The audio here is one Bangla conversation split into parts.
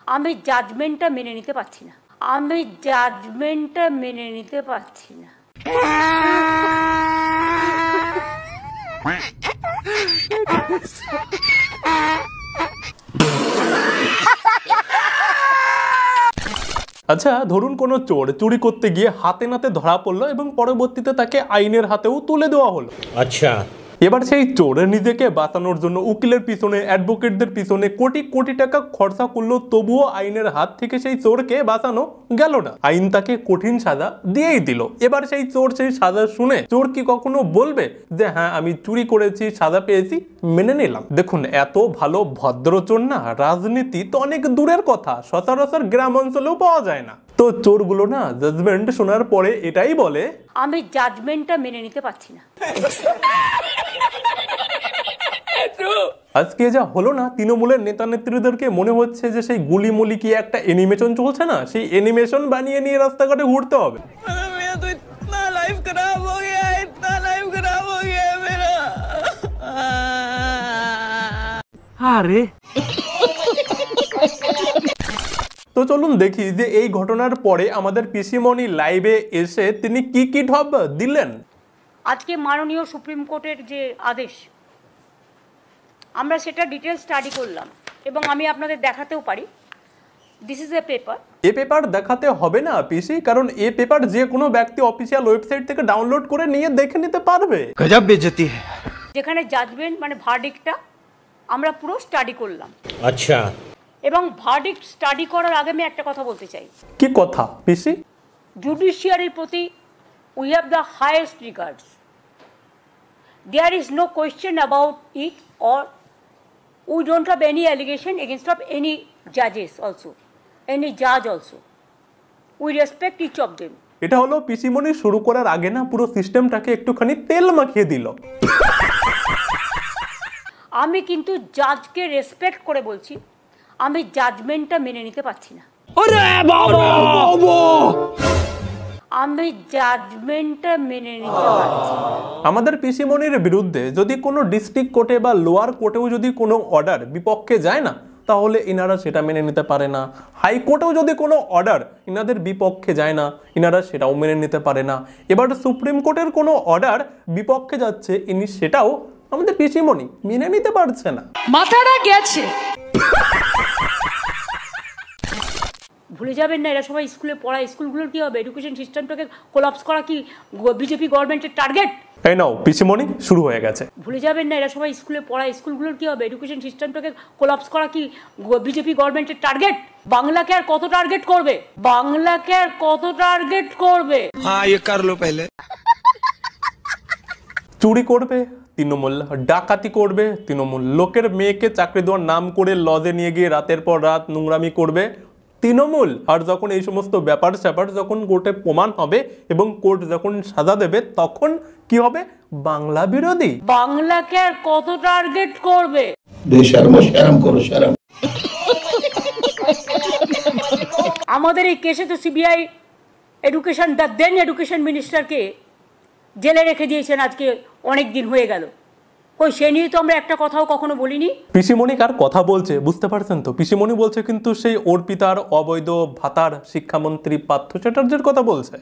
আমি জাজমেন্টটা মেনে নিতে পারছি না। আমি জাজমেন্টটা মেনে নিতে পারছি না। আচ্ছা, ধরুন কোনো চোর চুরি করতে গিয়ে হাতে নাতে ধরা পড়লো এবং পরবর্তীতে তাকে আইনের হাতেও তুলে দেওয়া হলো। আচ্ছা, এবার সেই চোর নিজেকে বাঁচানোর জন্য উকিলের পিছনে, অ্যাডভোকেটদের পিছনে কোটি কোটি টাকা খরচা করলো, তবুও আইনের হাত থেকে সেই চোরকে বাঁচানো গেল না। আইন তাকে কঠিন সাজা দিয়েই দিল। এবার সেই চোর সেই সাজা শুনে চোর কি কখনো বলবে যে হ্যাঁ আমি চুরি করেছি, সাজা পেয়েছি, মেনে নিলাম? দেখুন, এত ভালো ভদ্র চোর না রাজনীতি তো অনেক দূরের কথা, সচরাচর গ্রাম অঞ্চলেও পাওয়া যায় না। তো চোরগুলো না জাজমেন্ট শোনার পরে এটাই বলে, আমি জাজমেন্টটা মেনে নিতে পারছি না। আজকে যা হলো না, তৃণমূলের নেতা নেত্রীদেরকে মনে হচ্ছে যে সেই গুলিমুলি কি একটা অ্যানিমেশন চলছে না, সেই অ্যানিমেশন বানিয়ে নিয়ে রাস্তাঘাটে ঘুরতে হবে। আরে তো চলুন দেখি যে এই ঘটনার পরে আমাদের পিসিমণি লাইভে এসে তিনি কি কি ঢপ দিলেন। আজকে মাননীয় সুপ্রিম কোর্টের যে আদেশ, আমরা সেটা ডিটেল স্টাডি করলাম এবং আমি আপনাদের দেখাতেও পারি। This is a paper. A paper দেখাতে হবে না পিসি, কারণ এ পেপার যে কোনো ব্যক্তি অফিসিয়াল ওয়েবসাইট থেকে ডাউনলোড করে নিয়ে দেখে নিতে পারবে। গজব বেজতি। যেখানে জাজমেন্ট মানে ভার্ডিক্টটা আমরা পুরো স্টাডি করলাম। আচ্ছা, এবং ভার্ডিক্ট স্টাডি করার আগে আমি একটা কথা বলতে চাই। কি কথা পিসি? জুডিশিয়ারির প্রতি we have the highest regards. There is no question about it, or we don't have any allegation against of any জাজেস also, any জাজ also. We respect each of them. এটা হলো পিসিমণি শুরু করার আগে না পুরো সিস্টেমটাকে একটুখানি তেল মাখিয়ে দিল। আমি কিন্তু জাজকে রেসপেক্ট করে বলছি, আমি জাজমেন্টটা মেনে নিতে পারছি না। আমি জাজমেন্টটা মেনে নিতে পারছি না। আমাদের পিসিমণির বিরুদ্ধে যদি কোনো ডিস্ট্রিক্ট কোর্টে বা লোয়ার কোর্টেও যদি কোনো অর্ডার বিপক্ষে যায় না, তাহলে ইনারা সেটা মেনে নিতে পারে না। হাইকোর্টেও যদি কোনো অর্ডার ইনাদের বিপক্ষে যায় না, ইনারা সেটাও মেনে নিতে পারে না। এবার সুপ্রিম কোর্টের কোনো অর্ডার বিপক্ষে যাচ্ছে, ইনি সেটাও আমাদের পিসিমণি মেনে নিতে পারছে না। মাথাটা গেছে। ভুলে যাবেন না, এরা সবাই স্কুলে পড়ায়। স্কুলগুলোর কি হবে? এডুকেশন সিস্টেমটাকে কোলাপস করা কি বিজেপি গভর্নমেন্টের টার্গেট? এই নাও পিসিমণি শুরু হয়ে গেছে। ভুলে যাবেন না, এরা সবাই স্কুলে পড়ায়। স্কুলগুলোর কি হবে? এডুকেশন সিস্টেমটাকে কোলাপস করা কি বিজেপি গভর্নমেন্টের টার্গেট? বাংলাকে আর কত টার্গেট করবে? বাংলাকে আর কত টার্গেট করবে? হ্যাঁ, ये कर लो पहले। চুরি করবে তৃণমূল, ডাকাতি করবে তৃণমূল, লোকের মেয়েকে চাকরি দেওয়ার নাম করে লজে নিয়ে গিয়ে রাতের পর রাত নোংরামি করবে তৃণমূল। আর যখন এই সমস্ত ব্যাপার স্যাপার যখন কোর্টে প্রমাণ হবে এবং কোর্ট যখন সাজা দেবে, তখন কি হবে? বাংলা বিরোধী। বাংলাকে আর কত টার্গেট করবে? আমাদের এই কেসে তো CBI education, the then education মিনিস্টারকে জেলে রেখে দিয়েছেন আজকে অনেক দিন হয়ে গেল। কই সে নিয়ে তো আমরা একটা কথাও কখনো বলিনি। পিসিমণি কার কথা বলছে বুঝতে পারছেন তো? পিসিমণি বলছে কিন্তু সেই অর্পিতার অবৈধ ভাতার শিক্ষামন্ত্রী পার্থ চ্যাটার্জির কথা বলছে।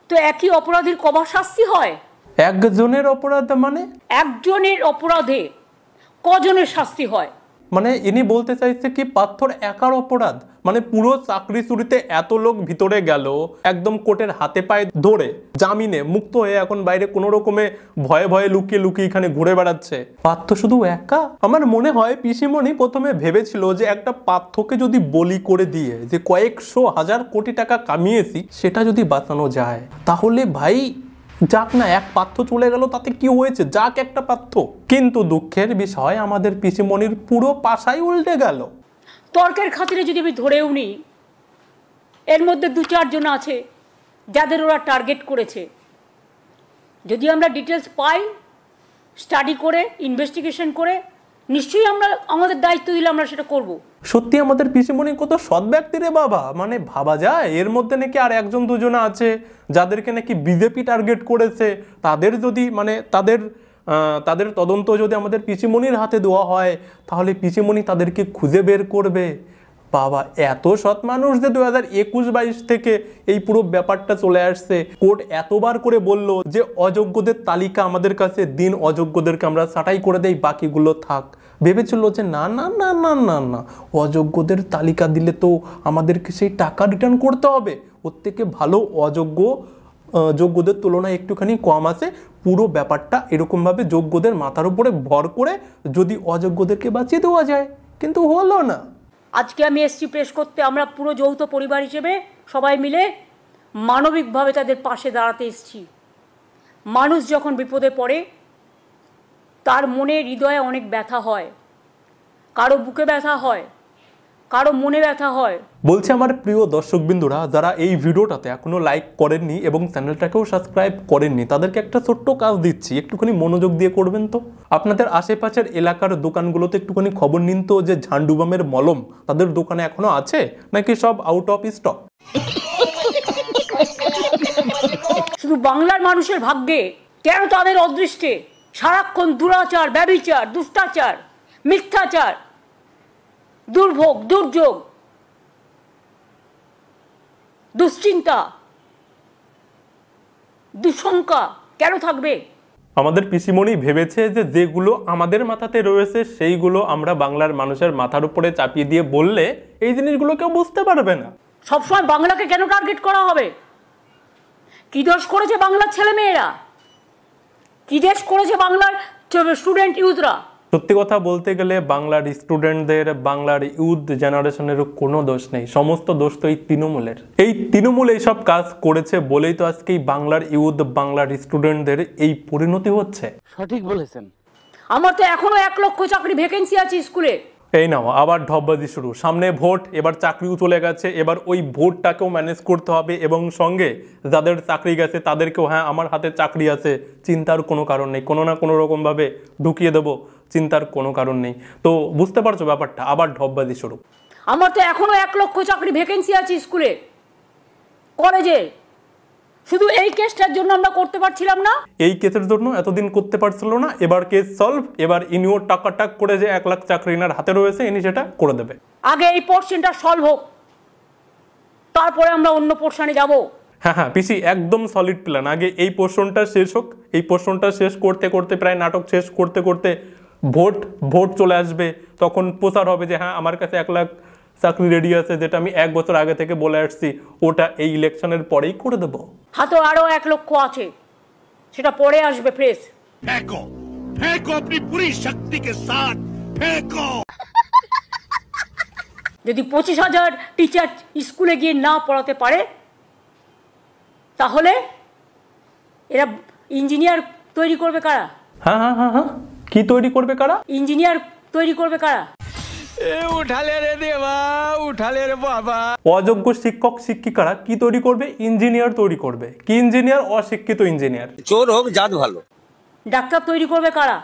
তো একই অপরাধীর কবার শাস্তি হয়? একজনের অপরাধ মানে? একজনের অপরাধে কজনের শাস্তি হয়? মানে ইনি বলতে চাইছে কি পার্থর একার অপরাধ? মানে পুরো চাকরি চুরিতে এত লোক ভিতরে গেল, একদম কোর্টের হাতে পায়ে ধরে জামিনে মুক্ত হয়ে এখন বাইরে কোনো রকমে ভয়ে ভয়ে লুকিয়ে লুকিয়ে এখানে ঘুরে বেড়াচ্ছে, পার্থ শুধু একা? আমার মনে হয় পিসিমণি প্রথমে ভেবেছিল যে একটা পার্থকে যদি বলি করে দিয়ে যে কয়েকশো হাজার কোটি টাকা কামিয়েছি, সেটা যদি বাঁচানো যায় তাহলে ভাই যাক না, এক পার্থ চলে গেল, তাতে কি হয়েছে, যাক একটা পার্থ। কিন্তু দুঃখের বিষয় আমাদের পিসিমণির পুরো পাশাই উল্টে গেল। তর্কের খাতিরে যদি আমি ধরেও নিই, এর মধ্যে 2-4 জন আছে যাদের ওরা টার্গেট করেছে। যদি আমরা ডিটেলস পাই, স্টাডি করে, ইনভেস্টিগেশন করে, নিশ্চয়ই আমরা আমাদের দায়িত্ব দিলে আমরা সেটা করব। সত্যি আমাদের পিসিমণি কত সৎ ব্যক্তি রে বাবা, মানে ভাবা যায় এর মধ্যে নাকি আর একজন দুজনে আছে যাদেরকে নাকি বিজেপি টার্গেট করেছে, তাদের যদি মানে তাদের তদন্ত যদি আমাদের পিসিমণির হাতে দেওয়া হয় তাহলে পিসিমণি তাদেরকে খুঁজে বের করবে। বাবা এত সৎ মানুষ যে 2021-22 থেকে এই পুরো ব্যাপারটা চলে আসছে। কোর্ট এতবার করে বলল যে অযোগ্যদের তালিকা আমাদের কাছে দিন, অযোগ্যদেরকে আমরা ছাঁটাই করে দেই, বাকিগুলো থাক। ভেবেছিল যে না না না না না না, অযোগ্যদের তালিকা দিলে তো আমাদেরকে সেই টাকা রিটার্ন করতে হবে, ওর থেকে ভালো যোগ্যদের তুলনায় একটুখানি কম আছে। পুরো ব্যাপারটা এরকমভাবে যোগ্যদের মাথার উপরে ভর করে যদি অযোগ্যদেরকে বাঁচিয়ে দেওয়া যায়, কিন্তু হলো না। আজকে আমি এসছি প্রেস করতে, আমরা পুরো যৌথ পরিবার হিসেবে সবাই মিলে মানবিকভাবে তাদের পাশে দাঁড়াতে এসছি। মানুষ যখন বিপদে পড়ে তার মনে হৃদয়ে অনেক ব্যথা হয়, কারো বুকে ব্যথা হয়, কারো মনে ব্যথা হয়। বলছে আমার প্রিয় দর্শকবৃন্দুরা, যারা এই ভিডিওটাতে এখনো লাইক করেননি এবং চ্যানেলটাকেও সাবস্ক্রাইব করেননি, তাদেরকে একটা ছোট্ট কাজ দিচ্ছি, একটুখানি মনোযোগ দিয়ে করবেন তো। আপনাদের আশেপাশের এলাকার দোকানগুলোতে একটুখানি খবর নিন তো যে ঝান্ডুবামের মলম তাদের দোকানে এখনো আছে নাকি সব আউট অফ স্টক। শুধু বাংলার মানুষের ভাগ্যে কেন তাদের অদৃষ্টে সারাক্ষণ দুরাচার, ব্যভিচার, দুষ্টাচার, মিথ্যাচার, দুর্ভোগ, দুর্যোগ, দুশ্চিন্তা, দুঃশঙ্কা কেন থাকবে? আমাদের পিসিমণি ভেবেছে যে যেগুলো আমাদের মাথাতে রয়েছে সেইগুলো আমরা বাংলার মানুষের মাথার উপরে চাপিয়ে দিয়ে বললে এই জিনিসগুলো কেউ বুঝতে পারবে না। সবসময় বাংলাকে কেন টার্গেট করা হবে? কি দোষ করেছে বাংলার ছেলেমেয়েরা? কি দেশ করেছে বাংলার স্টুডেন্ট ইউথরা? সত্যি কথা বলতে গেলে বাংলার স্টুডেন্টদের, বাংলার ইউথ জেনারেশনেরও কোনো দোষ নেই, সমস্ত দোষ তো এই তৃণমূলের। এই তৃণমূল এইসব কাজ করেছে বলেই তো আজকে বাংলার ইউথ, বাংলার স্টুডেন্টদের এই পরিণতি হচ্ছে। সঠিক বলেছেন। আমার তো এখনো 1 লক্ষ চাকরি ভ্যাকেন্সি আছে স্কুলে। এই নাও আবার ঢপবাজি শুরু, সামনে ভোট, এবার চাকরিও চলে গেছে, এবার ওই ভোটটাকেও ম্যানেজ করতে হবে এবং সঙ্গে যাদের চাকরি গেছে তাদেরকেও হ্যাঁ আমার হাতে চাকরি আছে, চিন্তার কোনো কারণ নেই, কোনো না কোনো রকমভাবে ঢুকিয়ে দেবো, চিন্তার কোনো কারণ নেই। তো বুঝতে পারছো ব্যাপারটা, আবার ঢপবাজি শুরু। আমার তো এখনো 1 লক্ষ চাকরি ভ্যাকেন্সি আছে স্কুলে, কলেজে। শুধু এই কেসটার জন্য আমরা করতে পারছিলাম না, এই কেসের জন্য এতদিন করতে পারছিল না, এবার কেস সলভ, এবার ইনিও টাক করে যে 1 লাখ চাকরি এনার হাতে রয়েছে ইনি সেটা করে দেবে। আগে এই পোর্শনটা সলভ হোক, তারপরে আমরা অন্য পোর্শনে যাব। হ্যাঁ পিসি একদম সলিড প্ল্যান, আগে এই পোর্শনটা শেষ হোক, এই পোর্শনটা শেষ করতে করতে প্রায় নাটক শেষ করতে করতে ভোট চলে আসবে, তখন প্রচার হবে যে হ্যাঁ আমার কাছে 1 লাখ চাকরি রেডি আছে, যেটা আমি 1 বছর আগে থেকে বলে আসছি, ওটা এই ইলেকশনের পরেই করে দেবো। হাতে আরো 1 লক্ষ আছে, সেটা পরে আসবে প্রেস। फेंको फेंको अपनी पूरी शक्ति के साथ फेंको। যদি 25,000 টিচার স্কুলে গিয়ে না পড়াতে পারে তাহলে এরা ইঞ্জিনিয়ার তৈরি করবে কারা? হ্যাঁ হ্যাঁ হ্যাঁ হ্যাঁ, কি তৈরি করবে কারা? ইঞ্জিনিয়ার তৈরি করবে কারা? উঠালে রে দেবা, উঠালে রে বাবা। অযোগ্য শিক্ষক শিক্ষিকারা কি তৈরি করবে? ইঞ্জিনিয়ার তৈরি করবে। কি ইঞ্জিনিয়ার? অশিক্ষিত ইঞ্জিনিয়ার। চোর হোক জাত ভালো। ডাক্তার তৈরি করবে কারা?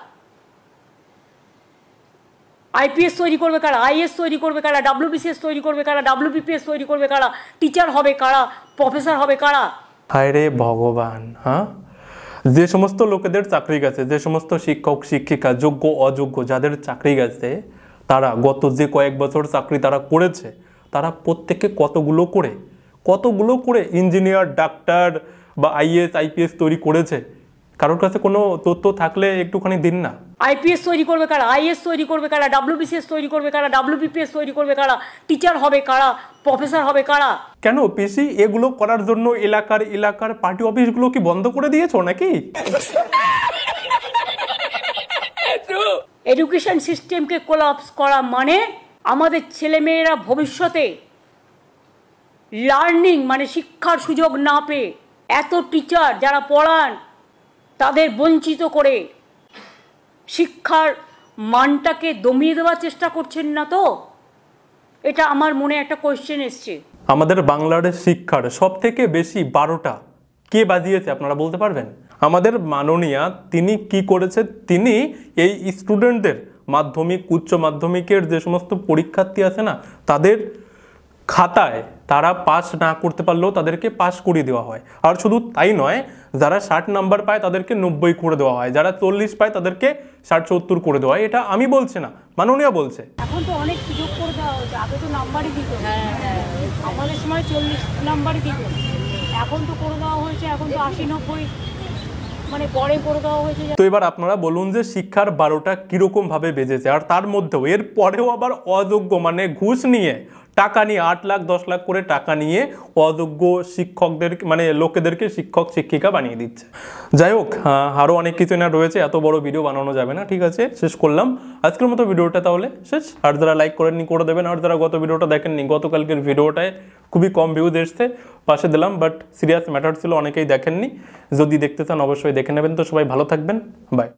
আইপিএস তৈরি করবে কারা? আইএস তৈরি করবে কারা? ডাব্লিউবিসিএস তৈরি করবে কারা? ডাব্লিউবিপিএস তৈরি করবে কারা? টিচার হবে কারা? প্রফেসর হবে কারা? হায় রে ভগবান, হ্যাঁ যে সমস্ত লোকেদের চাকরি গেছে, যে সমস্ত শিক্ষক শিক্ষিকা যোগ্য অযোগ্য যাদের চাকরি গেছে, তারা গত যে কয়েক বছর চাকরি তারা করেছে, তারা প্রত্যেকে কতগুলো করে ইঞ্জিনিয়ার, ডাক্তার বা আইএস আইপিএস তৈরি করেছে। কারোর কাছে কোনো তথ্য থাকলে একটুখানি দিন না। আইপিএস তৈরি করবে কারা? আইএস তৈরি করবে কারা? ডাব্লিউবিসিএস তৈরি করবে কারা? ডাব্লিউবিপিএস তৈরি করবে কারা? টিচার হবে কারা? প্রফেসর হবে কারা? কেন পিসি এগুলো করার জন্য এলাকার পার্টি অফিসগুলো কি বন্ধ করে দিয়েছো নাকি? এডুকেশন সিস্টেমকে কোলাপস করা মানে আমাদের ছেলেমেয়েরা ভবিষ্যতে লার্নিং মানে শিক্ষার সুযোগ না পেয়ে, এত টিচার যারা পড়ান তাদের বঞ্চিত করে শিক্ষার মানটাকে দমিয়ে দেওয়ার চেষ্টা করছেন না তো? এটা আমার মনে একটা কোয়েশ্চেন এসছে। আমাদের বাংলার শিক্ষার সব থেকে বেশি 12টা কে বাজিয়েছে আপনারা বলতে পারবেন? আমাদের মাননীয়া তিনি কি করেছে? তিনি এই স্টুডেন্টদের মাধ্যমিক উচ্চ মাধ্যমিকের যে সমস্ত পরীক্ষার্থী আছে না, তাদের খাতায় তারা পাস না করতে পারলেও তাদেরকে পাস করিয়ে দেওয়া হয়। আর শুধু তাই নয়, যারা 60 নাম্বার পায় তাদেরকে 90 করে দেওয়া হয়, যারা 40 পায় তাদেরকে 60-70 করে দেওয়া হয়। এটা আমি বলছি না, মাননীয় বলছে। এখন তো অনেক সুযোগ করে দেওয়া হয়েছে, আগে তো নাম্বারই দিত, আমাদের সময় 40 নাম্বারই দিত, এখন তো করে দেওয়া হয়েছে, এখন তো 80-90 মানে পরে করে দেওয়া হয়েছে। তো এবার আপনারা বলুন যে শিক্ষার 12টা কিরকম ভাবে বেজেছে। আর তার মধ্যেও এর পরেও আবার অযোগ্য মানে ঘুষ নিয়ে টাকা নিয়ে 8 লাখ 10 লাখ করে টাকা নিয়ে অযোগ্য শিক্ষকদের মানে লোকেদেরকে শিক্ষক শিক্ষিকা বানিয়ে দিচ্ছে। যাই হোক, আরও অনেক কিছু না রয়েছে, এত বড় ভিডিও বানানো যাবে না। ঠিক আছে, শেষ করলাম আজকের মতো ভিডিওটা, তাহলে শেষ। আর যারা লাইক করেননি করে দেবেন, আর যারা গত ভিডিওটা দেখেননি, গতকালকের ভিডিওটায় খুবই কম ভিউজ এসছে, পাশে দিলাম, বাট সিরিয়াস ম্যাটার ছিল, অনেকেই দেখেননি। যদি দেখতে চান অবশ্যই দেখে নেবেন। তো সবাই ভালো থাকবেন, বাই।